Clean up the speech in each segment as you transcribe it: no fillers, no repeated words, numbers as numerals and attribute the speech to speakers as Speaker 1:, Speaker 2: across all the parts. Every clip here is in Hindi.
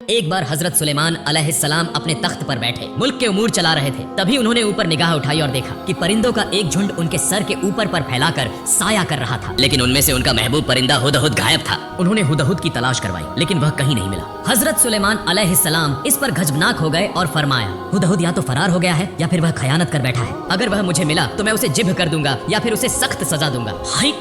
Speaker 1: एक बार हजरत सुलेमान अलैहिस्सलाम अपने तख्त पर बैठे मुल्क के उमूर चला रहे थे। तभी उन्होंने ऊपर निगाह उठाई और देखा कि परिंदों का एक झुंड उनके सर के ऊपर पर फैलाकर साया कर रहा था, लेकिन उनमें से उनका महबूब परिंदा हुदहुद गायब था। उन्होंने हुदहुद की तलाश करवाई, लेकिन वह कहीं नहीं मिला। हजरत सुलेमान अलैहिस्सलाम इस पर गजबनाक हो गए और फरमाया, हुदहुद या तो फरार हो गया है या फिर वह खयानत कर बैठा है। अगर वह मुझे मिला तो मैं उसे जिब्ह कर दूंगा या फिर उसे सख्त सजा दूंगा।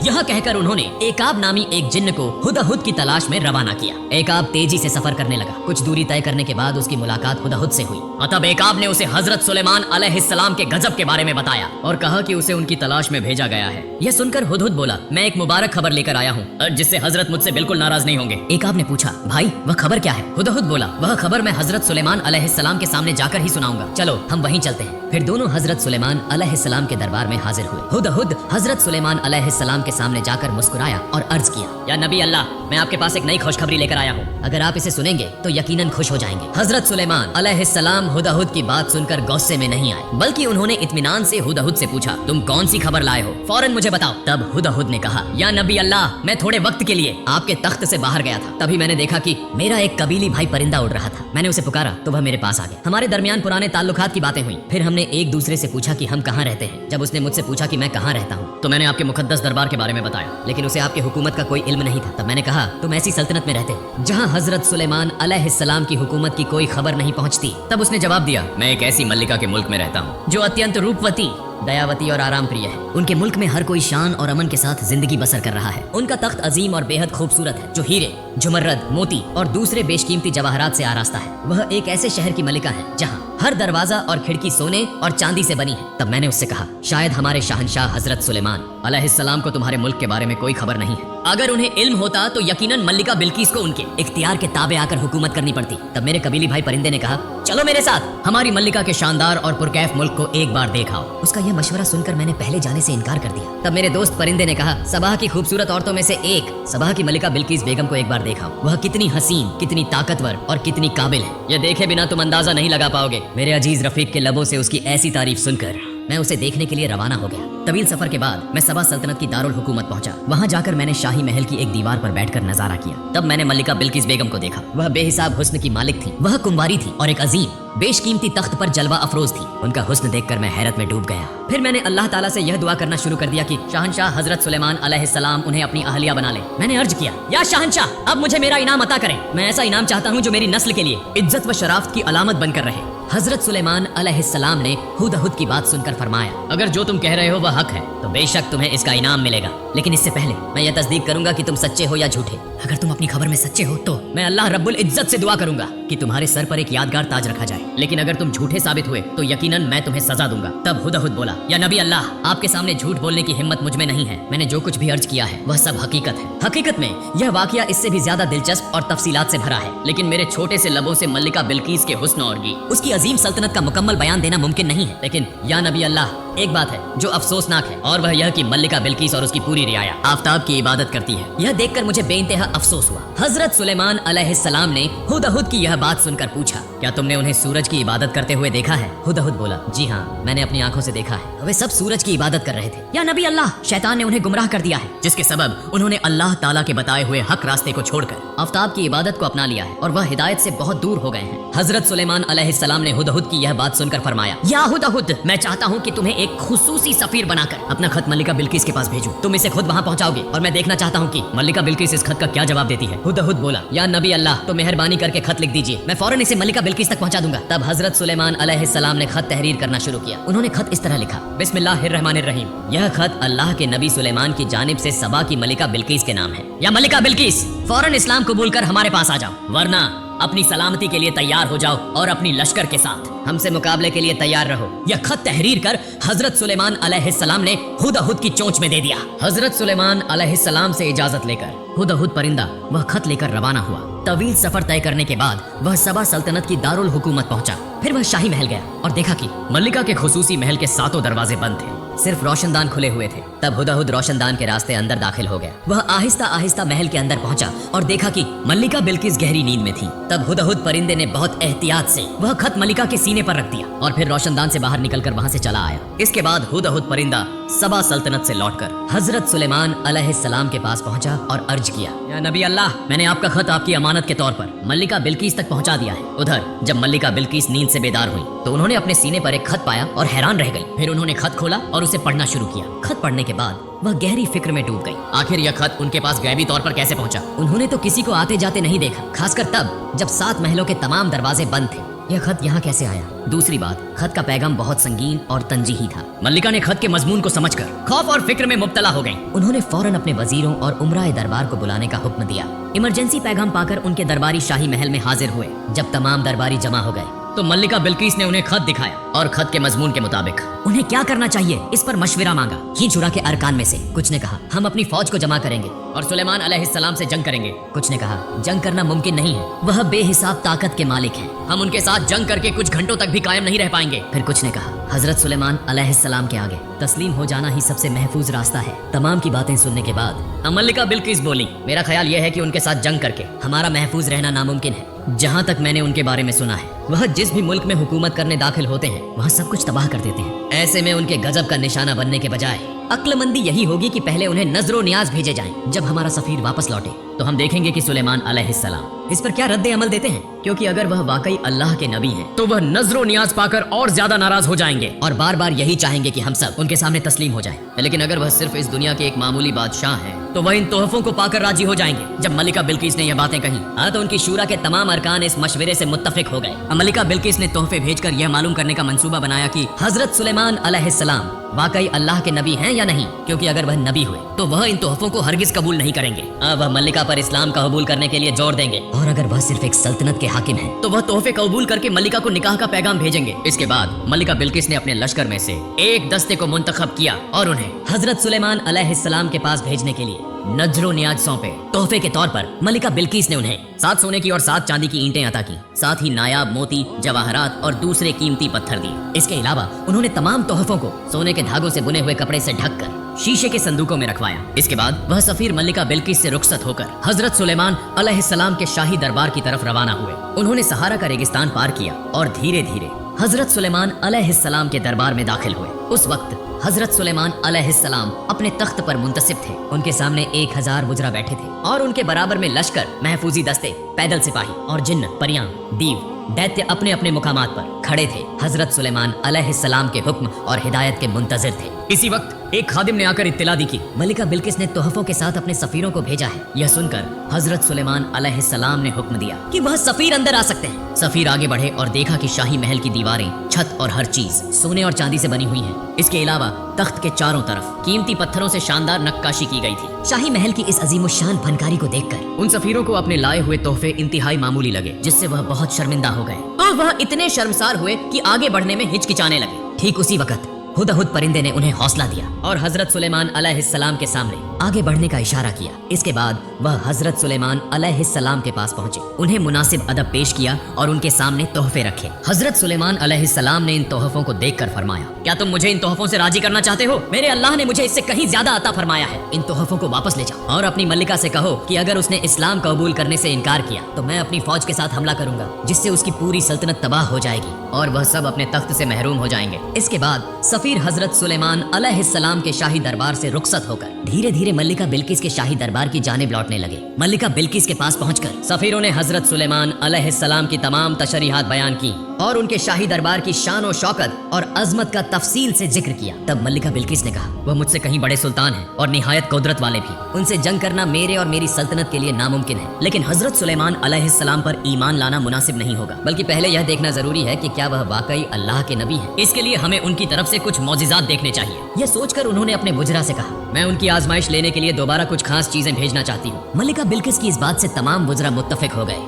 Speaker 1: यह कहकर उन्होंने एकाब नामी एक जिन्न को हुदहुद की तलाश में रवाना किया। एकाब तेजी से सफर करने लगा। कुछ दूरी तय करने के बाद उसकी मुलाकात हुदहुद से हुई। तब एकाब ने उसे हजरत सुलेमान अलैहिस्सलाम के गजब के बारे में बताया और कहा कि उसे उनकी तलाश में भेजा गया है। यह सुनकर हुदहुद बोला, मैं एक मुबारक खबर लेकर आया हूँ जिससे हजरत मुझसे बिल्कुल नाराज नहीं होंगे। एकाब ने पूछा, भाई वह खबर क्या है? हुदहुद बोला, वह खबर मैं हजरत सुलेमान अलैहिस्सलाम के सामने जाकर ही सुनाऊंगा। चलो हम वहीं चलते हैं। फिर दोनों हजरत सुलेमान अलैहिस्सलाम के दरबार में हाजिर हुए। हुदहुद हजरत सुलेमान अलैहिस्सलाम के सामने जाकर मुस्कुराया और अर्ज किया, या नबी अल्लाह, मैं आपके पास एक नई खुशखबरी लेकर आया हूँ। अगर आप इसे सुनेंगे तो यकीनन खुश हो जाएंगे। हजरत सुलेमान अलैहिस्सलाम हुदहुद की बात सुनकर गुस्से में नहीं आए, बल्कि उन्होंने इत्मीनान से हुदहुद से पूछा, तुम कौन सी खबर लाए हो? फौरन मुझे बताओ। तब हुदहुद ने कहा, या नबी अल्लाह, मैं थोड़े वक्त के लिए आपके तख्त से बाहर गया था। तभी मैंने देखा कि मेरा एक कबीली भाई परिंदा उड़ रहा था। मैंने उसे पुकारा तो वह मेरे पास आ गया। हमारे दरमियान पुराने ताल्लुकात की बातें हुई। फिर हमने एक दूसरे से पूछा कि हम कहाँ रहते हैं। जब उसने मुझसे पूछा कि मैं कहाँ रहता हूँ तो मैंने आपके मुकद्दस दरबार के बारे में बताया, लेकिन उसे आपकी हुकूमत का कोई इल्म नहीं था। तब मैंने कहा, तुम ऐसी सल्तनत में रहते हो जहाँ हजरत सुलेमान अलैहिस्सलाम की हुकूमत की कोई खबर नहीं पहुँचती। तब उसने जवाब दिया, मैं एक ऐसी मल्लिका के मुल्क में रहता हूँ जो अत्यंत रूपवती, दयावती और आराम प्रिय है। उनके मुल्क में हर कोई शान और अमन के साथ जिंदगी बसर कर रहा है। उनका तख्त अजीम और बेहद खूबसूरत है, जो हीरे, जुमर्रद, मोती और दूसरे बेशकीमती जवाहरात से आरास्ता है। वह एक ऐसे शहर की मलिका है जहाँ हर दरवाजा और खिड़की सोने और चांदी से बनी है। तब मैंने उससे कहा, शायद हमारे शहंशाह हजरत सुलेमान अलैहिस्सलाम को तुम्हारे मुल्क के बारे में कोई खबर नहीं है। अगर उन्हें इल्म होता तो यकीनन मल्लिका बिल्किस को उनके इख्तियार के ताबे आकर हुकूमत करनी पड़ती। तब मेरे कबीली भाई परिंदे ने कहा, चलो मेरे साथ, हमारी मल्लिका के शानदार और पुरकैफ मुल्क को एक बार देखाओ। उसका यह मशवरा सुनकर मैंने पहले जाने से इनकार कर दिया। तब मेरे दोस्त परिंदे ने कहा, सबाह की खूबसूरत औरतों में से एक सबाह की मल्लिका बिल्किस बेगम को एक बार देखाओ। वह कितनी हसीन, कितनी ताकतवर और कितनी काबिल है, यह देखे बिना तुम अंदाजा नहीं लगा पाओगे। मेरे अजीज रफीक के लबों से उसकी ऐसी तारीफ सुनकर मैं उसे देखने के लिए रवाना हो गया। तवील सफर के बाद मैं सबा सल्तनत की दारुल हुकूमत पहुंचा। वहां जाकर मैंने शाही महल की एक दीवार पर बैठकर नजारा किया। तब मैंने मल्लिका बिल्किस बेगम को देखा। वह बेहिसाब हुस्न की मालिक थी। वह कुंवारी थी और एक अजीम बेशकीमती तख्त पर जलवा अफरोज थी। उनका हुस्न देखकर मैं हैरत में डूब गया। फिर मैंने अल्लाह ताला से यह दुआ करना शुरू कर दिया कि शहंशाह हजरत सुलेमान अलैहिस्सलाम उन्हें अपनी अहलिया बना ले। मैंने अर्ज किया, या शहंशाह, अब मुझे मेरा इनाम अता करें। मैं ऐसा इनाम चाहता हूँ जो मेरी नस्ल के लिए इज्जत व शराफत की अलामत बनकर रहे। हजरत सुलेमान अलैहिस्सलाम ने हुदहुद की बात सुनकर फरमाया, अगर जो तुम कह रहे हो वह हक है तो बेशक तुम्हें इसका इनाम मिलेगा, लेकिन इससे पहले मैं यह तस्दीक करूंगा कि तुम सच्चे हो या झूठे। अगर तुम अपनी खबर में सच्चे हो तो मैं अल्लाह रब्बुल इज्जत से दुआ करूंगा कि तुम्हारे सर पर एक यादगार ताज रखा जाए, लेकिन अगर तुम झूठे साबित हुए तो यकीनन मैं तुम्हें सजा दूंगा। तब हुदहुद बोला, या नबी अल्लाह, आपके सामने झूठ बोलने की हिम्मत मुझ में नहीं है। मैंने जो कुछ भी अर्ज किया है वह सब हकीकत है। हकीकत में यह वाकया इससे भी ज्यादा दिलचस्प और तफसीलात से भरा है, लेकिन मेरे छोटे से लबों से मल्लिका बिल्किस के हुस्न और उसकी अजीम सल्तनत का मुकम्मल बयान देना मुमकिन नहीं है। लेकिन या नबी अल्लाह, एक बात है जो अफसोसनाक है, और वह यह कि मल्लिका बिल्किस और उसकी पूरी रियाया आफताब की इबादत करती है। यह देखकर मुझे बेइंतहा अफसोस हुआ। हजरत सुलेमान अलैहिस्सलाम ने हुदहुद की यह बात सुनकर पूछा, क्या तुमने उन्हें सूरज की इबादत करते हुए देखा है? हुदहुद बोला, जी हाँ, मैंने अपनी आंखों से देखा है। वे सब सूरज की इबादत कर रहे थे। या नबी अल्लाह, शैतान ने उन्हें गुमराह कर दिया है, जिसके सबब उन्होंने अल्लाह ताला के बताए हुए हक रास्ते को छोड़कर आफताब की इबादत को अपना लिया है और वह हिदायत से बहुत दूर हो गए हैं। हजरत सुलेमान अलैहिस्सलाम ने हुदहुद की यह बात सुनकर फरमाया, या हुदहुद, मैं चाहता हूँ कि तुम्हें एक खुसूसी सफीर बनाकर अपना खत मल्लिका बिल्किस के पास भेजूं। तुम इसे खुद वहाँ पहुँचाओगे और मैं देखना चाहता हूँ कि मल्लिका बिल्किस इस खत का क्या जवाब देती है। हुदहुद बोला, या नबी अल्लाह, तो मेहरबानी करके खत लिख दीजिए, मैं फौरन इसे मल्लिका बिल्किस तक पहुँचा दूंगा। तब हजरत सुलेमान अलैहिस्सलाम ने खत तहरीर करना शुरू किया। उन्होंने खत इस तरह लिखा, बिस्मिल्लाहिर्रहमानिर्रहीम, यह खत अल्लाह के नबी सुलेमान की जानिब से सबा की मल्लिका बिल्किस के नाम है। या मल्लिका बिल्किस, फौरन इस्लाम कबूल कर हमारे पास आ जाओ, वरना अपनी सलामती के लिए तैयार हो जाओ और अपनी लश्कर के साथ हमसे मुकाबले के लिए तैयार रहो। यह खत तहरीर कर हजरत सुलेमान अलैहिस्सलाम ने हुदहुद की चोंच में दे दिया। हजरत सुलेमान अलैहिस्सलाम से इजाजत लेकर हुदहुद परिंदा वह खत लेकर रवाना हुआ। तवील सफर तय करने के बाद वह सबा सल्तनत की दारुल हुकूमत पहुंचा। फिर वह शाही महल गया और देखा कि मल्लिका के खुसूसी महल के 7 दरवाजे बंद थे। सिर्फ रोशनदान खुले हुए थे। तब हुदहुद रोशनदान के रास्ते अंदर दाखिल हो गया। वह आहिस्ता आहिस्ता महल के अंदर पहुंचा और देखा कि मल्लिका बिल्किस गहरी नींद में थी। तब हुदहुद परिंदे ने बहुत एहतियात से वह खत मल्लिका के सीने पर रख दिया और फिर रोशनदान से बाहर निकलकर वहां से चला आया। इसके बाद हुदहुद परिंदा सबा सल्तनत से लौटकर हजरत सुलेमान अलैहिस्सलाम के पास पहुंचा और अर्ज किया, या नबी अल्लाह, मैंने आपका खत आपकी अमानत के तौर पर मल्लिका बिल्किस तक पहुंचा दिया है। उधर जब मल्लिका बिल्किस नींद से बेदार हुई तो उन्होंने अपने सीने पर एक खत पाया और हैरान रह गई। फिर उन्होंने खत खोला और उसे पढ़ना शुरू किया। खत पढ़ने के बाद वह गहरी फिक्र में डूब गई। आखिर यह खत उनके पास गैबी तौर पर कैसे पहुंचा? उन्होंने तो किसी को आते जाते नहीं देखा, खासकर तब जब 7 महलों के तमाम दरवाजे बंद थे। यह खत यहाँ कैसे आया? दूसरी बात, खत का पैगाम बहुत संगीन और तंजीही था। मल्लिका ने खत के मजमून को समझकर खौफ और फिक्र में मुब्तला हो गई। उन्होंने फौरन अपने वजीरों और उमराए दरबार को बुलाने का हुक्म दिया। इमरजेंसी पैगाम पाकर उनके दरबारी शाही महल में हाजिर हुए। जब तमाम दरबारी जमा हो गए तो मल्लिका बिल्किस ने उन्हें खत दिखाया और खत के मजमून के मुताबिक उन्हें क्या करना चाहिए इस पर मशविरा मांगा। हिजरा के अरकान में से कुछ ने कहा, हम अपनी फौज को जमा करेंगे और सुलेमान अलैहिस्सलाम से जंग करेंगे। कुछ ने कहा, जंग करना मुमकिन नहीं है, वह बेहिसाब ताकत के मालिक हैं, हम उनके साथ जंग करके कुछ घंटों तक भी कायम नहीं रह पाएंगे। फिर कुछ ने कहा, हजरत सुलेमान अलैहिस्सलाम के आगे तस्लीम हो जाना ही सबसे महफूज रास्ता है। तमाम की बातें सुनने के बाद मल्लिका बिल्किस बोली, मेरा ख्याल यह है कि उनके साथ जंग करके हमारा महफूज रहना नामुमकिन है। जहाँ तक मैंने उनके बारे में सुना है, वह जिस भी मुल्क में हुकूमत करने दाखिल होते हैं वहाँ सब कुछ तबाह कर देते हैं। ऐसे में उनके गजब का निशाना बनने के बजाय अक्लमंदी यही होगी कि पहले उन्हें नजरो नियाज भेजे जाएं। जब हमारा सफीर वापस लौटे तो हम देखेंगे कि सुलेमान अलैहिस्सलाम इस पर क्या रद्द अमल देते हैं, क्योंकि अगर वह वाकई अल्लाह के नबी हैं तो वह नजरो नियाज पाकर और ज्यादा नाराज हो जाएंगे और बार बार यही चाहेंगे कि हम सब उनके सामने तस्लीम हो जाएं। लेकिन अगर वह सिर्फ इस दुनिया के एक मामूली बादशाह हैं तो वह इन तोहफों को पाकर राजी हो जाएंगे। जब मल्लिका बिल्किस ने यह बातें कही तो उनकी शूरा के तमाम अरकान इस मशवरे से मुत्तफिक हो गए। मल्लिका बिल्किस ने तोहफे भेजकर यह मालूम करने का मंसूबा बनाया कि हजरत सुलेमान अलैहिस्सलाम वाकई अल्लाह के नबी हैं या नहीं, क्योंकि अगर वह नबी हुए तो वह इन तोहफों को हरगिज कबूल नहीं करेंगे। अब वह मल्लिका पर इस्लाम का कबूल करने के लिए जोर देंगे और अगर वह सिर्फ एक सल्तनत के हाकिम है तो वह तोहफे कबूल करके मल्लिका को निकाह का पैगाम भेजेंगे। इसके बाद मल्लिका बिल्किस ने अपने लश्कर में से एक दस्ते को मुंतखब किया और उन्हें हजरत सुलेमान अलैहिस्सलाम के पास भेजने के लिए नजरो नियाज सौंपे। तोहफे के तौर पर मल्लिका बिल्किस ने उन्हें 7 सोने की और 7 चांदी की ईंटें अता की, साथ ही नायाब मोती, जवाहरात और दूसरे कीमती पत्थर दिए। इसके अलावा उन्होंने तमाम तोहफों को सोने के धागों से बुने हुए कपड़े से ढककर शीशे के संदूकों में रखवाया। इसके बाद वह सफीर मल्लिका बिल्किस से रुखसत होकर हजरत सुलेमान अलैहिस्सलाम के शाही दरबार की तरफ रवाना हुए। उन्होंने सहारा का रेगिस्तान पार किया और धीरे धीरे हजरत सुलेमान अलैहिस्सलाम के दरबार में दाखिल हुए। उस वक्त हजरत सुलेमान अलैहिस्सलाम अपने तख्त पर मुंतसिब थे। उनके सामने 1000 वुजरा बैठे थे और उनके बराबर में लश्कर, महफूजी दस्ते, पैदल सिपाही और जिन्न, परियां, दीव, दैत्य अपने अपने मुकामात पर खड़े थे। हजरत सुलेमान अलैहिस्सलाम के हुक्म और हिदायत के मुंतजिर थे। इसी वक्त एक खादिम ने आकर इत्तला दी कि मल्लिका बिल्किस ने तोहफों के साथ अपने सफीरों को भेजा है। यह सुनकर हजरत सुलेमान अलैहिस्सलाम ने हुक्म दिया कि वह सफीर अंदर आ सकते हैं। सफीर आगे बढ़े और देखा कि शाही महल की दीवारें, छत और हर चीज सोने और चांदी से बनी हुई है। इसके अलावा तख्त के चारों तरफ कीमती पत्थरों से शानदार नक्काशी की गई थी। शाही महल की इस अजीमुशान फनकारी को देखकर उन सफीरों को अपने लाए हुए तोहफे इंतहाई मामूली लगे, जिससे वह बहुत शर्मिंदा हो गए और वह इतने शर्मसार हुए कि आगे बढ़ने में हिचकिचाने लगे। ठीक उसी वक्त हुदहुद परिंदे ने उन्हें हौसला दिया और हजरत सुलेमान अलैहिस्सलाम के सामने आगे बढ़ने का इशारा किया। इसके बाद वह हजरत सुलेमान अलैहिस्सलाम के पास पहुंचे, उन्हें मुनासिब अदब पेश किया और उनके सामने तोहफे रखे। हजरत सुलेमान अलैहिस्सलाम ने इन तोहफों को देखकर फरमाया, क्या तुम मुझे इन तोहफों से राजी करना चाहते हो? मेरे अल्लाह ने मुझे इससे कहीं ज्यादा अता फरमाया है। इन तोहफों को वापस ले जाओ और अपनी मल्लिका से कहो कि अगर उसने इस्लाम कबूल करने से इनकार किया तो मैं अपनी फौज के साथ हमला करूंगा, जिससे उसकी पूरी सल्तनत तबाह हो जाएगी और वह सब अपने तख्त से महरूम हो जाएंगे। इसके बाद सफीर हजरत सुलेमान अलैहिस्सलाम के शाही दरबार से रुखसत होकर धीरे धीरे मल्लिका बिल्किस के शाही दरबार की जानिब लौटने लगे। मल्लिका बिल्किस के पास पहुंचकर सफीरों ने हजरत सुलेमान अलैहिस्सलाम की तमाम तशरीहात बयान की और उनके शाही दरबार की शान और शौकत और अजमत का तफसील से जिक्र किया। तब मल्लिका बिल्किस ने कहा, वह मुझसे कहीं बड़े सुल्तान हैं और निहायत कुदरत वाले भी, उनसे जंग करना मेरे और मेरी सल्तनत के लिए नामुमकिन है। लेकिन हजरत सुलेमान अलैहिस्सलाम पर ईमान लाना मुनासिब नहीं होगा, बल्कि पहले यह देखना जरूरी है कि क्या वह वाकई अल्लाह के नबी हैं। इसके लिए हमें उनकी तरफ से कुछ मौजिज़ात देखने चाहिए। यह सोचकर उन्होंने अपने बुजरा से कहा, मैं उनकी आजमाइश लेने के लिए दोबारा कुछ खास चीजें भेजना चाहती हूँ। मल्लिका बिल्किस की इस बात से तमाम बुजरा मुत्तफिक हो गए।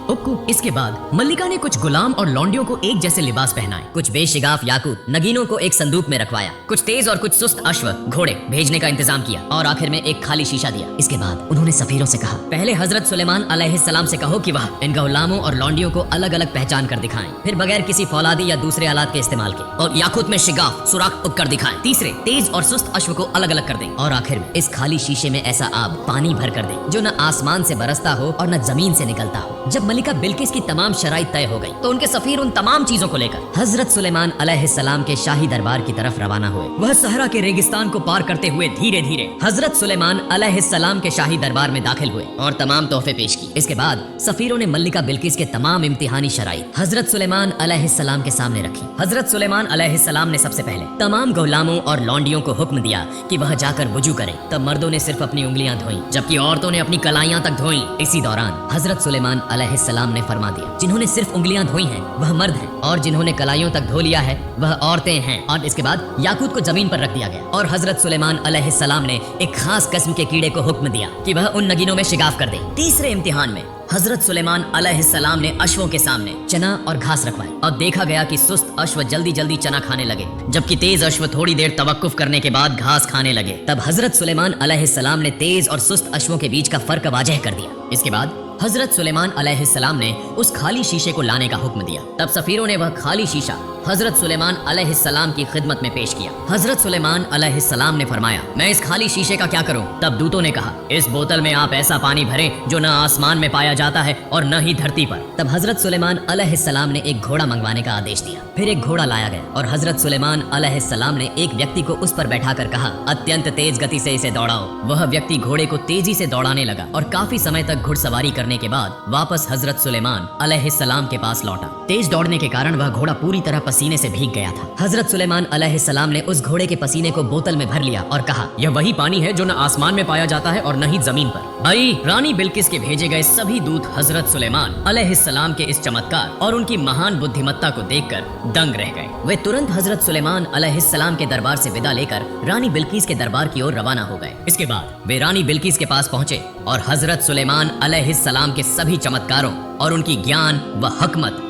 Speaker 1: इसके बाद मल्लिका ने कुछ गुलाम और लौंडियों को एक ठीक जैसे लिबास पहनाए। कुछ बेशिगाफ याकूत नगीनों को एक संदूक में रखवाया। कुछ तेज और कुछ सुस्त अश्व घोड़े भेजने का इंतजाम किया और आखिर में एक खाली शीशा दिया। इसके बाद उन्होंने सफीरों से कहा, पहले हजरत सुलेमान अलैहिस्सलाम से कहो कि वह इन गुलामों और लौंडियों को अलग अलग पहचान कर दिखाएं, फिर बगैर किसी फौलादी या दूसरे आलात के इस्तेमाल के, और याकूत में शिगाफ सुराख उगकर दिखाएं। तीसरे, तेज और सुस्त अश्व को अलग अलग कर दें, और आखिर में इस खाली शीशे में ऐसा आब पानी भर कर दें जो न आसमान से बरसता हो और न जमीन से निकलता हो। जब मलिका बिल्किस की तमाम शराइत तय हो गई तो उनके सफीर उन तमाम चीजों को लेकर हजरत सुलेमान अलैहिस्सलाम के शाही दरबार की तरफ रवाना हुए। वह सहरा के रेगिस्तान को पार करते हुए धीरे धीरे हजरत सुलेमान अलैहिस्सलाम के शाही दरबार में दाखिल हुए और तमाम तोहफे पेश की। इसके बाद सफीरों ने मल्लिका बिल्किस के तमाम इम्तिहानी शराइत हजरत सुलेमान अलैहिस्सलाम के सामने रखी। हजरत सुलेमान अलैहिस्सलाम ने सबसे पहले तमाम गुलामों और लौंडियों को हुक्म दिया कि वह जाकर वुजू करें। तब मर्दों ने सिर्फ अपनी उंगलियां धोई जबकि औरतों ने अपनी कलाइयां तक धोई। इसी दौरान हजरत सुलेमान अलैहिस्सलाम ने फरमा दिया, जिन्होंने सिर्फ उंगलियां धोई हैं वह मर्द हैं और जिन्होंने कलाइयों तक धो लिया है वह औरतें हैं। और इसके बाद याकूत को जमीन पर रख दिया गया और हजरत सुलेमान अलैहिस्सलाम ने एक खास किस्म के कीड़े को हुक्म दिया कि वह उन नगीनों में शिगाफ कर दे। तीसरे इम्तिहान में हजरत सुलेमान अलैहिस्सलाम ने अश्वों के सामने चना और घास रखवाई और देखा गया कि सुस्त अश्व जल्दी जल्दी चना खाने लगे जबकि तेज अश्व थोड़ी देर तवक्कुफ करने के बाद घास खाने लगे। तब हजरत सुलेमान अलैहिस्सलाम ने तेज और सुस्त अश्वों के बीच का फर्क वाज़ेह कर दिया। इसके बाद हजरत सुलेमान अलैहिस्सलाम ने उस खाली शीशे को लाने का हुक्म दिया। तब सफीरों ने वह खाली शीशा हजरत सुलेमान अलैहिस्सलाम की खिदमत में पेश किया। हजरत सुलेमान अलैहिस्सलाम ने फरमाया, मैं इस खाली शीशे का क्या करूं? तब दूतों ने कहा, इस बोतल में आप ऐसा पानी भरें जो न आसमान में पाया जाता है और न ही धरती पर। तब हजरत सुलेमान अलैहिस्सलाम ने एक घोड़ा मंगवाने का आदेश दिया। फिर एक घोड़ा लाया गया और हजरत सुलेमान अलैहिस्सलाम ने एक व्यक्ति को उस पर बैठाकर कहा, अत्यंत तेज गति से इसे दौड़ाओ। वह व्यक्ति घोड़े को तेजी से दौड़ाने लगा और काफी समय तक घुड़सवारी करने के बाद वापस हजरत सुलेमान अलैहिस्सलाम के पास लौटा। तेज दौड़ने के कारण वह घोड़ा पूरी तरह पसीने से भीग गया था। हजरत सुलेमान अलैहिस्सलाम ने उस घोड़े के पसीने को बोतल में भर लिया और कहा, यह वही पानी है जो न आसमान में पाया जाता है और न ही जमीन पर। भाई, रानी बिल्किस के भेजे गए सभी दूत हजरत सुलेमान अलैहिस्सलाम के इस चमत्कार और उनकी महान बुद्धिमत्ता को देखकर दंग रह गए। वे तुरंत हजरत सुलेमान अलैहिस्सलाम के दरबार से विदा लेकर रानी बिल्किस के दरबार की ओर रवाना हो गए। इसके बाद वे रानी बिल्किस के पास पहुंचे और हजरत सुलेमान अलैहिस्सलाम के सभी चमत्कारों और उनकी ज्ञान व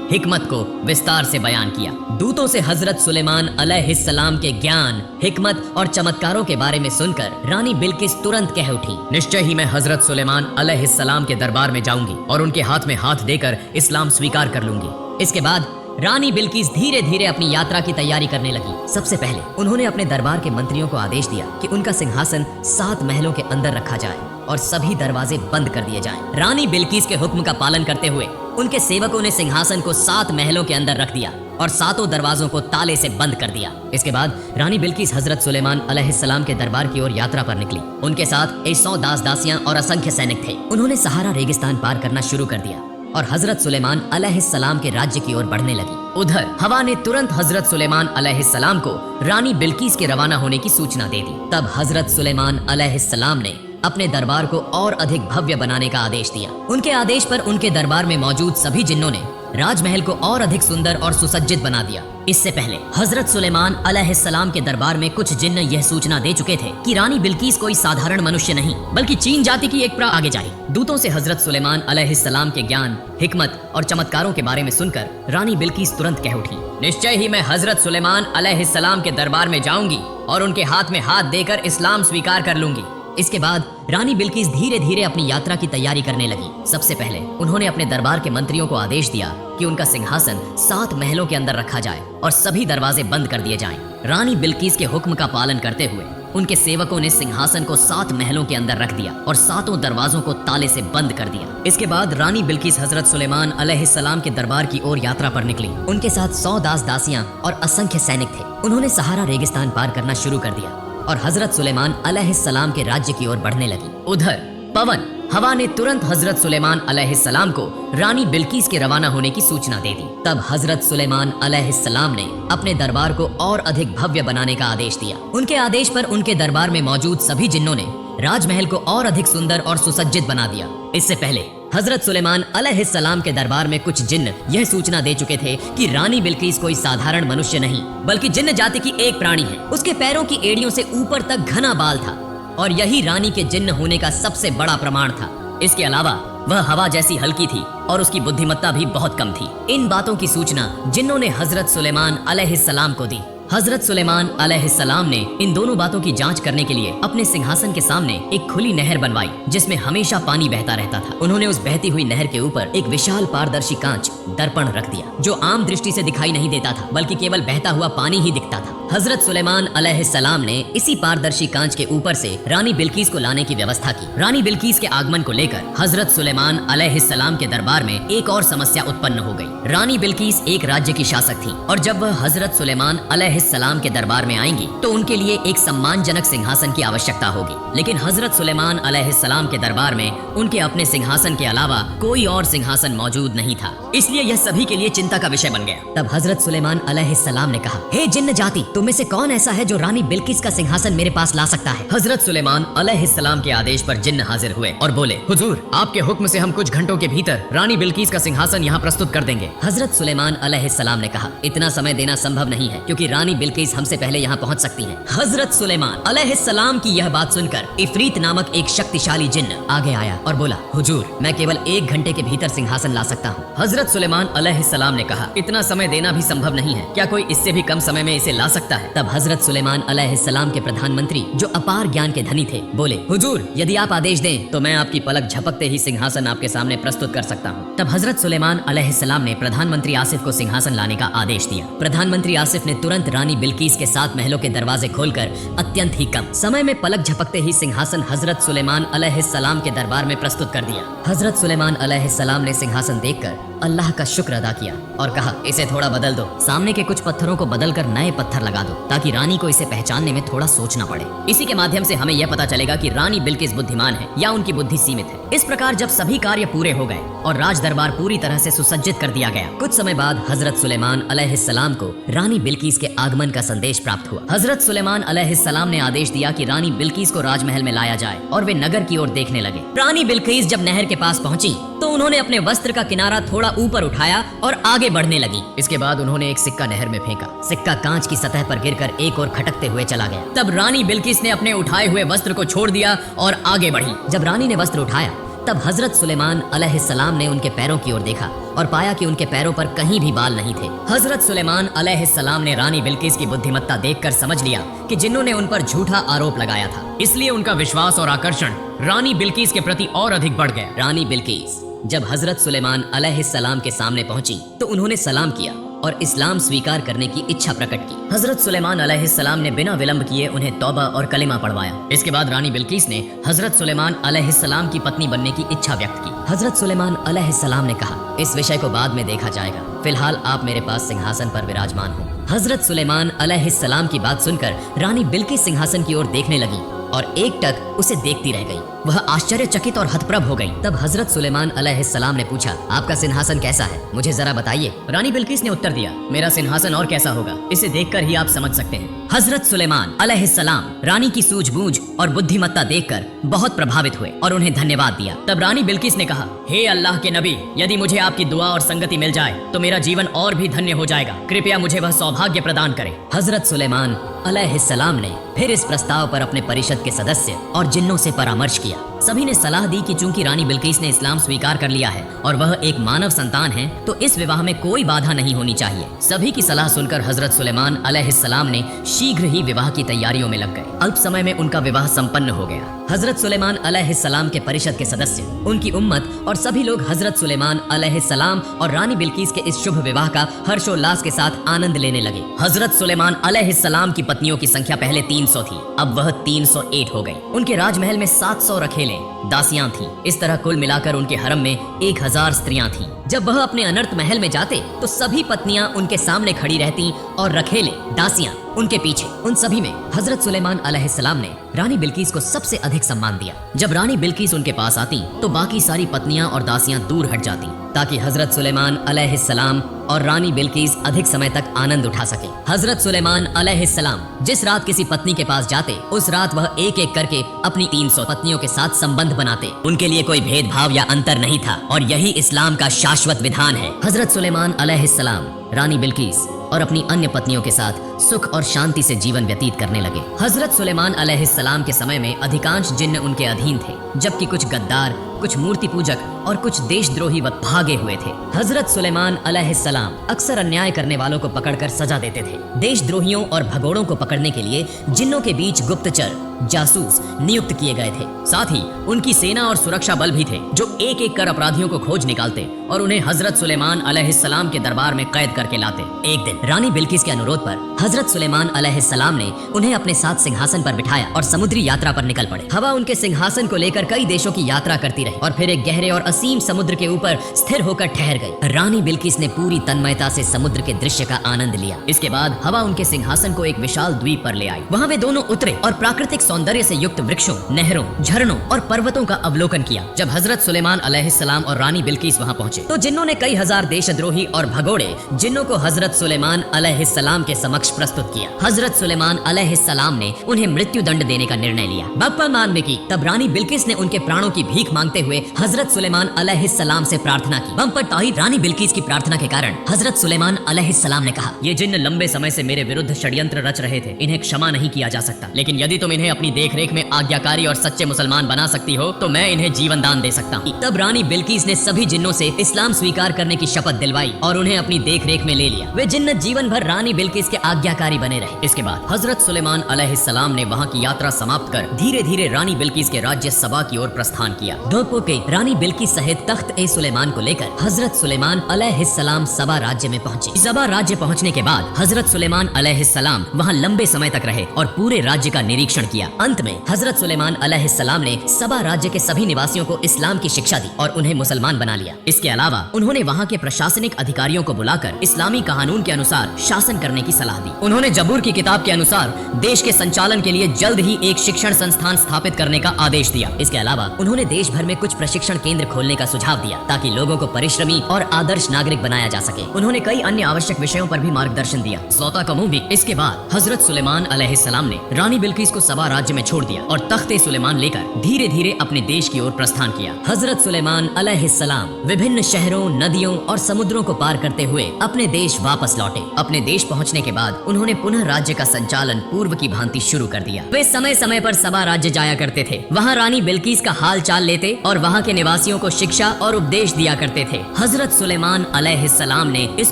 Speaker 1: हिकमत को विस्तार से बयान किया। दूतों से हजरत सुलेमान अलैहिस्सलाम के ज्ञान, हिकमत और चमत्कारों के बारे में सुनकर रानी बिल्किस तुरंत कह उठी, निश्चय ही मैं हजरत सुलेमान अलैहिस्सलाम के दरबार में जाऊंगी और उनके हाथ में हाथ देकर इस्लाम स्वीकार कर लूंगी। इसके बाद रानी बिल्किस धीरे धीरे अपनी यात्रा की तैयारी करने लगी। सबसे पहले उन्होंने अपने दरबार के मंत्रियों को आदेश दिया कि उनका सिंहासन 7 महलों के अंदर रखा जाए और सभी दरवाजे बंद कर दिए जाएं। रानी बिल्किस के हुक्म का पालन करते हुए उनके सेवकों ने सिंहासन को 7 महलों के अंदर रख दिया और 7 दरवाजों को ताले से बंद कर दिया। इसके बाद रानी बिल्किस हजरत सुलेमान अलैहिस्सलाम के दरबार की ओर यात्रा पर निकली। उनके साथ 100 दास दासियां और असंख्य सैनिक थे। उन्होंने सहारा रेगिस्तान पार करना शुरू कर दिया और हजरत सुलेमान अलैहिस्सलाम के राज्य की ओर बढ़ने लगी। उधर हवा ने तुरंत हजरत सुलेमान अलैहिस्सलाम को रानी बिल्किस के रवाना होने की सूचना दे दी। तब हजरत सुलेमान अलैहिस्सलाम ने अपने दरबार को और अधिक भव्य बनाने का आदेश दिया। उनके आदेश पर उनके दरबार में मौजूद सभी जिन्नों ने राजमहल को और अधिक सुंदर और सुसज्जित बना दिया। इससे पहले हजरत सुलेमान अलैहिस्सलाम के दरबार में कुछ जिन्न यह सूचना दे चुके थे कि रानी बिल्किस कोई साधारण मनुष्य नहीं बल्कि चीन जाति की एक प्रा आगे जाए। दूतों से हजरत सुलेमान अलैहिस्सलाम के ज्ञान, हिकमत और चमत्कारों के बारे में सुनकर रानी बिल्किस तुरंत कह उठी, निश्चय ही मैं हजरत सुलेमान अलैहिस्सलाम के दरबार में जाऊंगी और उनके हाथ में हाथ देकर इस्लाम स्वीकार कर लूंगी। इसके बाद रानी बिल्किस धीरे धीरे अपनी यात्रा की तैयारी करने लगी। सबसे पहले उन्होंने अपने दरबार के मंत्रियों को आदेश दिया कि उनका सिंहासन 7 महलों के अंदर रखा जाए और सभी दरवाजे बंद कर दिए जाएं। रानी बिल्किस के हुक्म का पालन करते हुए उनके सेवकों ने सिंहासन को 7 महलों के अंदर रख दिया और 7 दरवाजों को ताले से बंद कर दिया। इसके बाद रानी बिल्किस हजरत सुलेमान अलैहिस्सलाम के दरबार की ओर यात्रा पर निकली। उनके साथ 100 दास दासियां और असंख्य सैनिक थे। उन्होंने सहारा रेगिस्तान पार करना शुरू कर दिया और हजरत सुलेमान अलैहिस्सलाम के राज्य की ओर बढ़ने लगी। उधर पवन हवा ने तुरंत हजरत सुलेमान अलैहिस्सलाम को रानी बिल्किस के रवाना होने की सूचना दे दी। तब हजरत सुलेमान अलैहिस्सलाम ने अपने दरबार को और अधिक भव्य बनाने का आदेश दिया। उनके आदेश पर उनके दरबार में मौजूद सभी जिन्नों ने राजमहल को और अधिक सुंदर और सुसज्जित बना दिया। इससे पहले हजरत सुलेमान अलैहिस्सलाम के दरबार में कुछ जिन्न यह सूचना दे चुके थे कि रानी बिल्किस कोई साधारण मनुष्य नहीं बल्कि जिन्न जाति की एक प्राणी है। उसके पैरों की एड़ियों से ऊपर तक घना बाल था और यही रानी के जिन्न होने का सबसे बड़ा प्रमाण था। इसके अलावा वह हवा जैसी हल्की थी और उसकी बुद्धिमत्ता भी बहुत कम थी। इन बातों की सूचना जिन्नों ने हजरत सुलेमान अलैहिस्सलाम को दी। हजरत सुलेमान अलैहिस्सलाम ने इन दोनों बातों की जांच करने के लिए अपने सिंहासन के सामने एक खुली नहर बनवाई जिसमें हमेशा पानी बहता रहता था। उन्होंने उस बहती हुई नहर के ऊपर एक विशाल पारदर्शी कांच दर्पण रख दिया जो आम दृष्टि से दिखाई नहीं देता था बल्कि केवल बहता हुआ पानी ही दिखता था। हजरत सुलेमान अलैहिस्सलाम ने इसी पारदर्शी कांच के ऊपर से रानी बिल्किस को लाने की व्यवस्था की। रानी बिल्किस के आगमन को लेकर हजरत सुलेमान अलैहिस्सलाम के दरबार में एक और समस्या उत्पन्न हो गई। रानी बिल्किस एक राज्य की शासक थी और जब वह हजरत सुलेमान अलैहिस्सलाम के दरबार में आएंगी तो उनके लिए एक सम्मानजनक सिंहासन की आवश्यकता होगी। लेकिन हजरत सुलेमान अलैहिस्सलाम के दरबार में उनके अपने सिंहासन के अलावा कोई और सिंहासन मौजूद नहीं था, इसलिए यह सभी के लिए चिंता का विषय बन गया। तब हजरत सुलेमान अलैहिस्सलाम ने कहा, हे जिन्न जाति, तुम में से कौन ऐसा है जो रानी बिल्किस का सिंहासन मेरे पास ला सकता है? हजरत सुलेमान अलैहिस्सलाम के आदेश पर जिन्न हाजिर हुए और बोले, हुजूर, आपके हुक्म से हम कुछ घंटों के भीतर रानी बिल्किस का सिंहासन यहाँ प्रस्तुत कर देंगे। हजरत सुलेमान अलैहिस्सलाम ने कहा, इतना समय देना संभव नहीं है क्योंकि रानी बिल्किस हमसे पहले यहाँ पहुँच सकती हैं। हजरत सुलेमान अलैहिस्सलाम की यह बात सुनकर इफरीत नामक एक शक्तिशाली जिन्न आगे आया और बोला, हुजूर, मैं केवल 1 घंटे के भीतर सिंहासन ला सकता हूँ। हजरत सुलेमान अलैहिस्सलाम ने कहा, इतना समय देना भी संभव नहीं है, क्या कोई इससे भी कम समय में इसे ला सकता है? तब हजरत सुलेमान अलैहिस्सलाम के प्रधानमंत्री जो अपार ज्ञान के धनी थे बोले, हुजूर, यदि आप आदेश दें तो मैं आपकी पलक झपकते ही सिंहासन आपके सामने प्रस्तुत कर सकता हूँ। तब हजरत सुलेमान अलैहिस्सलाम ने प्रधानमंत्री आसिफ को सिंहासन लाने का आदेश दिया। प्रधानमंत्री आसिफ ने तुरंत रानी बिल्किस के 7 महलों के दरवाजे खोलकर अत्यंत ही कम समय में पलक झपकते ही सिंहासन हजरत सुलेमान अलैहिस्सलाम के दरबार में प्रस्तुत कर दिया। हजरत सुलेमान अलैहिस्सलाम ने सिंहासन देखकर अल्लाह का शुक्र अदा किया और कहा, इसे थोड़ा बदल दो, सामने के कुछ पत्थरों को बदलकर नए पत्थर लगा दो ताकि रानी को इसे पहचानने में थोड़ा सोचना पड़े। इसी के माध्यम से हमें यह पता चलेगा कि रानी बिल्किस बुद्धिमान है या उनकी बुद्धि सीमित है। इस प्रकार जब सभी कार्य पूरे हो गए और राज दरबार पूरी तरह से सुसज्जित कर दिया गया, कुछ समय बाद हजरत सुलेमान अलैहिस्सलाम को रानी बिल्किस के आगमन का संदेश प्राप्त हुआ। हजरत सुलेमान अलैहिस्सलाम ने आदेश दिया कि रानी बिल्किस को राजमहल में लाया जाए और वे नगर की ओर देखने लगे। रानी बिल्किस जब नहर के पास पहुंची तो उन्होंने अपने वस्त्र का किनारा थोड़ा ऊपर उठाया और आगे बढ़ने लगी। इसके बाद उन्होंने एक सिक्का नहर में फेंका। सिक्का कांच की सतह पर गिरकर एक और खटकते हुए चला गया। तब रानी बिल्किस ने अपने उठाए हुए वस्त्र को छोड़ दिया और आगे बढ़ी। जब रानी ने वस्त्र उठाया तब हजरत सुलेमान अलैहिस्सलाम ने उनके पैरों की ओर देखा और पाया कि उनके पैरों पर कहीं भी बाल नहीं थे। हजरत सुलेमान अलैहिस्सलाम ने रानी बिल्किस की बुद्धिमत्ता देखकर समझ लिया कि जिन्नों ने उन पर झूठा आरोप लगाया था, इसलिए उनका विश्वास और आकर्षण रानी बिल्किस के प्रति और अधिक बढ़ गया। रानी बिल्किस जब हजरत सुलेमान अलैहिस्सलाम के सामने पहुंची तो उन्होंने सलाम किया और इस्लाम स्वीकार करने की इच्छा प्रकट की। हजरत सुलेमान अलैहिस्सलाम ने बिना विलंब किए उन्हें तौबा और कलिमा पढ़वाया। इसके बाद रानी बिल्किस ने हजरत सुलेमान अलैहिस्सलाम की पत्नी बनने की इच्छा व्यक्त की। हजरत सुलेमान अलैहिस्सलाम ने कहा, इस विषय को बाद में देखा जाएगा, फिलहाल आप मेरे पास सिंहासन पर विराजमान हो। हजरत सुलेमान अलैहिस्सलाम की बात सुनकर रानी बिल्किस सिंहासन की ओर देखने लगी और एकटक उसे देखती रह गई। वह आश्चर्यचकित और हतप्रभ हो गई। तब हजरत सुलेमान अलैहिस्सलाम ने पूछा, आपका सिंहासन कैसा है, मुझे जरा बताइए। रानी बिल्किस ने उत्तर दिया, मेरा सिंहासन और कैसा होगा, इसे देखकर ही आप समझ सकते हैं। हजरत सुलेमान अलैहिस्सलाम रानी की सूझबूझ और बुद्धिमत्ता देखकर बहुत प्रभावित हुए और उन्हें धन्यवाद दिया। तब रानी बिल्किस ने कहा, हे अल्लाह के नबी, यदि मुझे आपकी दुआ और संगति मिल जाए तो मेरा जीवन और भी धन्य हो जाएगा, कृपया मुझे वह सौभाग्य प्रदान करें। हजरत सुलेमान अलैहिस्सलाम ने फिर इस प्रस्ताव पर अपने परिषद के सदस्य और जिन्नों से परामर्श किया। सभी ने सलाह दी कि चूंकि रानी बिल्किस ने इस्लाम स्वीकार कर लिया है और वह एक मानव संतान है तो इस विवाह में कोई बाधा नहीं होनी चाहिए। सभी की सलाह सुनकर हजरत सुलेमान अलैहिस्सलाम ने शीघ्र ही विवाह की तैयारियों में लग गए। अल्प समय में उनका विवाह संपन्न हो गया। हजरत सुलेमान अलैहिस्सलाम के परिषद के सदस्य, उनकी उम्मत और सभी लोग हजरत सुलेमान अलैहिस्सलाम और रानी बिल्किस के इस शुभ विवाह का हर्षोल्लास के साथ आनंद लेने लगे। हजरत सुलेमान अलैहिस्सलाम की पत्नियों की संख्या पहले 300 थी, अब वह 308 हो गई। उनके राजमहल में 700 रखेले दासियां थीं। इस तरह कुल मिलाकर उनके हरम में 1000 स्त्रियां थीं। जब वह अपने अनर्थ महल में जाते तो सभी पत्नियां उनके सामने खड़ी रहती और रखेले दासियां उनके पीछे। उन सभी में हजरत सुलेमान अलैहिस्सलाम ने रानी बिल्किस को सबसे अधिक सम्मान दिया। जब रानी बिल्किस उनके पास आती तो बाकी सारी पत्नियां और दासियां दूर हट जाती ताकि हजरत सुलेमान अलैहिस्सलाम और रानी बिल्किस अधिक समय तक आनंद उठा सके। हजरत सुलेमान अलैहिस्सलाम जिस रात किसी पत्नी के पास जाते उस रात वह एक एक करके अपनी 300 पत्नियों के साथ संबंध बनाते। उनके लिए कोई भेदभाव या अंतर नहीं था और यही इस्लाम का शाश्वत विधान है। हजरत सुलेमान अलैहिस्सलाम रानी बिल्किस और अपनी अन्य पत्नियों के साथ सुख और शांति से जीवन व्यतीत करने लगे। हजरत सुलेमान अलैहिस्सलाम के समय में अधिकांश जिन्न उनके अधीन थे, जबकि कुछ गद्दार, कुछ मूर्ति पूजक और कुछ देशद्रोही वक्त भागे हुए थे। हजरत सुलेमान अलैहिस्सलाम अक्सर अन्याय करने वालों को पकड़कर सजा देते थे। देशद्रोहियों और भगोड़ों को पकड़ने के लिए जिन्नों के बीच गुप्तचर जासूस नियुक्त किए गए थे। साथ ही उनकी सेना और सुरक्षा बल भी थे जो एक एक कर अपराधियों को खोज निकालते और उन्हें हजरत सुलेमान अलैहिस्सलाम के दरबार में कैद करके लाते। एक दिन रानी बिल्किस के अनुरोध पर हजरत सुलेमान अलैहिस्सलाम ने उन्हें अपने साथ सिंहासन पर बिठाया और समुद्री यात्रा पर निकल पड़े। हवा उनके सिंहासन को लेकर कई देशों की यात्रा करती रही और फिर एक गहरे और असीम समुद्र के ऊपर स्थिर होकर ठहर गई। रानी बिल्किस ने पूरी तन्मयता से समुद्र के दृश्य का आनंद लिया। इसके बाद हवा उनके सिंहासन को एक विशाल द्वीप पर ले आई। वहाँ वे दोनों उतरे और प्राकृतिक सौंदर्य से युक्त वृक्षों, नहरों, झरनों और पर्वतों का अवलोकन किया। जब हजरत सुलेमान अलैहिस्सलाम और रानी बिल्किस वहाँ पहुँचे तो जिन्नों ने कई हजार देशद्रोही और भगोड़े जिन्नों को हजरत सुलेमान अलैहिस्सलाम के समक्ष प्रस्तुत किया। हजरत सुलेमान अलैहिस्सलाम ने उन्हें मृत्यु दंड देने का निर्णय लिया। बप्पा मान में की तब रानी बिल्किस ने उनके प्राणों की भीख मांगते हुए हजरत सुलेमान अलैहिस्सलाम से प्रार्थना की। बम पर ताहिद रानी बिल्किस की प्रार्थना के कारण हजरत सुलेमान अलैहिस्सलाम ने कहा, ये जिन्न लंबे समय से मेरे विरुद्ध षड्यंत्र रच रहे थे, इन्हें क्षमा नहीं किया जा सकता, लेकिन यदि तुम इन्हें अपनी देखरेख में आज्ञाकारी और सच्चे मुसलमान बना सकती हो तो मैं इन्हें जीवन दान दे सकता हूँ। तब रानी बिल्किस ने सभी जिन्नों से इस्लाम स्वीकार करने की शपथ दिलवाई और उन्हें अपनी देखरेख में ले लिया। वे जिन्नत जीवन भर रानी बिल्किस के आज्ञाकारी बने रहे। इसके बाद हजरत सुलेमान अलैहिस्सलाम ने वहाँ की यात्रा समाप्त कर धीरे धीरे रानी बिल्किस के राज्य सबा की ओर प्रस्थान किया। दोपो के रानी बिल्किस सहित तख्त ए सुलेमान को लेकर हजरत सुलेमान अलैहिस्सलाम सबा राज्य में पहुंचे। सबा राज्य पहुंचने के बाद हजरत सुलेमान अलैहिस्सलाम वहां लंबे समय तक रहे और पूरे राज्य का निरीक्षण किया। अंत में हजरत सुलेमान अलैहिस्सलाम ने सबा राज्य के सभी निवासियों को इस्लाम की शिक्षा दी और उन्हें मुसलमान बना लिया। इसके अलावा उन्होंने वहाँ के प्रशासनिक अधिकारियों को बुलाकर इस्लामी कानून के अनुसार शासन करने की सलाह दी। उन्होंने जबूर की किताब के अनुसार देश के संचालन के लिए जल्द ही एक शिक्षण संस्थान स्थापित करने का आदेश दिया। इसके अलावा उन्होंने देश भर में कुछ प्रशिक्षण केंद्र खोलने का सुझाव दिया ताकि लोगों को परिश्रमी और आदर्श नागरिक बनाया जा सके। उन्होंने कई अन्य आवश्यक विषयों पर भी मार्गदर्शन दिया। सौता कमू भी। इसके बाद हजरत सुलेमान अलैहिस्सलाम ने रानी बिल्किस को सबा राज्य में छोड़ दिया और तख्ते सुलेमान लेकर धीरे धीरे अपने देश की ओर प्रस्थान किया। हजरत सुलेमान अलैहिस्सलाम विभिन्न शहरों, नदियों और समुद्रों को पार करते हुए अपने देश वापस लौटे। अपने देश पहुंचने के बाद उन्होंने पुनः राज्य का संचालन पूर्व की भांति शुरू कर दिया। वे समय समय पर सबा राज्य जाया करते थे, वहाँ रानी बिल्किस का हाल चाल लेते और वहाँ के निवासियों को शिक्षा और उपदेश दिया करते थे। हजरत सुलेमान अलैहिस्सलाम ने इस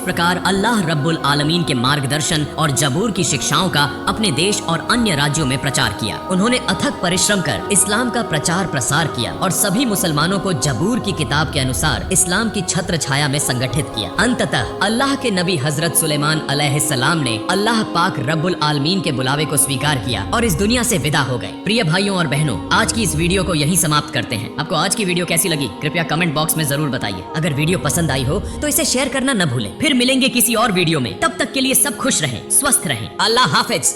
Speaker 1: प्रकार अल्लाह रब्बुल आलमीन के मार्गदर्शन और जबूर की शिक्षाओं का अपने देश और अन्य राज्यों में प्रचार किया। उन्होंने अथक परिश्रम कर इस्लाम का प्रचार प्रसार किया और सभी मुसलमानों को जबूर की किताब के अनुसार इस्लाम की छत्र छाया में संगठित किया। अंततः अल्लाह के नबी हजरत सुलेमान अलैहिस्सलाम ने अल्लाह पाक रब्बुल आलमीन के बुलावे को स्वीकार किया और इस दुनिया से विदा हो गए। प्रिय भाइयों और बहनों, आज की इस वीडियो को यहीं समाप्त करते हैं। आपको आज की वीडियो कैसी लगी कृपया कमेंट बॉक्स में जरूर बताइए। अगर वीडियो पसंद आई हो तो इसे शेयर करना न भूलें। फिर मिलेंगे किसी और वीडियो में, तब तक के लिए सब खुश रहें, स्वस्थ रहें। अल्लाह हाफिज।